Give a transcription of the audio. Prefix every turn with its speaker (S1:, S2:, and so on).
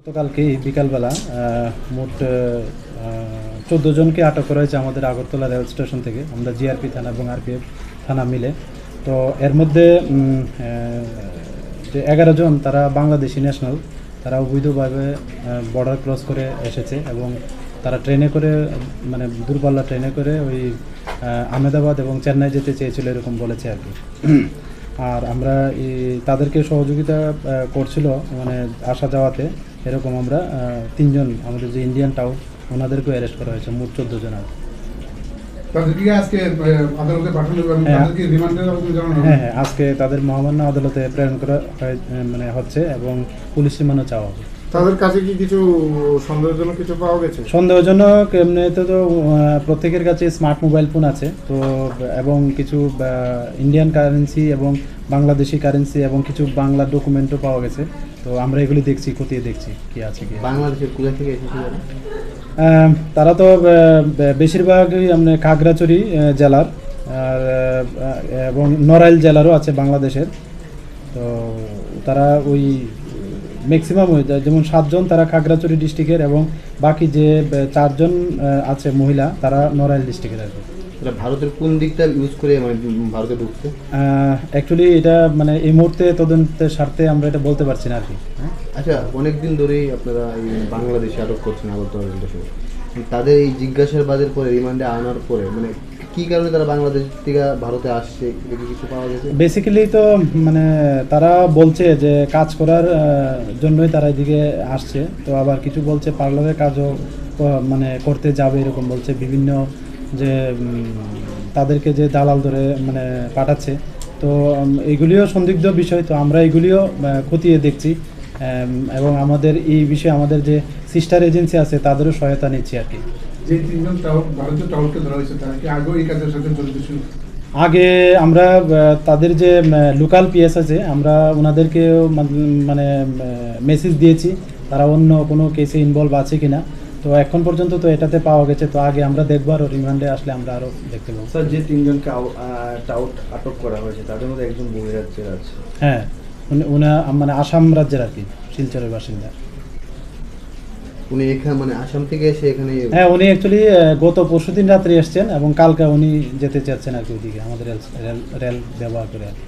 S1: গতকালকে বিকালবেলা মোট 14 জনকে আটক করা হয়েছে আমাদের আগরতলা রেল স্টেশন থেকে। আমরা জিআরপি থানা এবং আরপিএফ থানা মিলে। তো এর মধ্যে যে 11 জন তারা বাংলাদেশি ন্যাশনাল, তারা অবৈধভাবে বর্ডার ক্রস করে এসেছে এবং তারা ট্রেনে করে মানে দূরপাল্লা ট্রেনে করে ওই আহমেদাবাদ এবং চেন্নাই যেতে চেয়েছিল এরকম বলেছে আর কি। আর আমরা তাদেরকে সহযোগিতা করছিল মানে আসা যাওয়াতে। এরকম আমরা 3 জন আমাদের যে ইন্ডিয়ান টাউন ওনাদেরকেও অ্যারেস্ট করা হয়েছে, মোট 14 জন আর হ্যাঁ, আজকে তাদের মহামান্য আদালতে প্রেরণ করা মানে হচ্ছে এবং পুলিশ রিমান্ডও চাওয়া হবে।
S2: তাদের কাছে কি কিছু সন্দেহজনক কিছু পাওয়া গেছে?
S1: সন্দেহজনক এমনিতে তো প্রত্যেকের কাছে স্মার্ট মোবাইল ফোন আছে তো, এবং কিছু ইন্ডিয়ান কারেন্সি এবং বাংলাদেশি কারেন্সি এবং কিছু বাংলা ডকুমেন্টও পাওয়া গেছে। তো আমরা এগুলি দেখছি, খতিয়ে দেখছি কি আছে কি।
S3: বাংলাদেশের কোথা থেকে এসেছে?
S1: তারা তো বেশিরভাগই আমরা খাগড়াছড়ি জেলার আর এবং নড়াইল জেলারও আছে বাংলাদেশের। তো তারা ওই ম্যাক্সিমাম যেমন 7 জন তারা খাগড়াছড়ি ডিস্ট্রিক্টের এবং বাকি যে 4 জন আছে মহিলা তারা নড়াইল ডিস্ট্রিক্টের আর কি।
S3: এটা ভারতের কোন দিকটা ইউজ করে মানে ভারতে ঢুকছে?
S1: অ্যাকচুয়ালি এটা মানে এই মুহূর্তে তদন্তের স্বার্থে আমরা এটা বলতে পারছি না আর কি।
S3: আচ্ছা, অনেকদিন ধরেই আপনারা এই বাংলাদেশে আটক করছেন আগরতলা রেল স্টেশনে। তাদের এই জিজ্ঞাসাবাদের পরে রিমান্ডে আনার পরে মানে কী কারণে তারা বাংলাদেশ থেকে ভারতে আসছে কিছু পাওয়া গেছে?
S1: বেসিক্যালি তো মানে তারা বলছে যে কাজ করার জন্যই তারা এদিকে আসছে। তো আবার কিছু বলছে পার্লারের কাজও মানে করতে যাবে এরকম বলছে। বিভিন্ন যে তাদেরকে যে দালাল ধরে মানে পাঠাচ্ছে, তো এগুলিও সন্দিগ্ধ বিষয়। তো আমরা এগুলিও খতিয়ে দেখছি এবং আমাদের এই বিষয়ে আমাদের যে সিস্টার এজেন্সি আছে তাদেরও সহায়তা নিচ্ছি আর কি।
S2: যে 3 জন ভারতীয় টাউটকে ধরা হয়েছে তারা কি আগেও এই কাজের সাথে জড়িত ছিল?
S1: আগে আমরা তাদের যে লোকাল পিএস আছে আমরা ওনাদেরকে মানে মেসেজ দিয়েছি তারা অন্য কোনো কেসে ইনভলভ আছে কিনা। তো এখন পর্যন্ত তো এটাতে পাওয়া গেছে। তো আগে আমরা দেখবো, আরও রিমান্ডে আসলে আমরা আরও দেখতে পাবো।
S4: স্যার, যে 3 জনকে টাউট আটক করা হয়েছে তাদের মধ্যে একজন বহিরাজ্যের আছে।
S1: হ্যাঁ, উনি মানে আসাম রাজ্যের আর কি, শিলচরের বাসিন্দা।
S3: উনি এখানে মানে আসাম থেকে এসে এখানে?
S1: হ্যাঁ, উনি অ্যাকচুয়ালি গত পরশুদিন রাত্রে এসছেন এবং কালকে উনি যেতে চাচ্ছেন আর কি ওইদিকে আমাদের রেল ব্যবহার করে আর কি।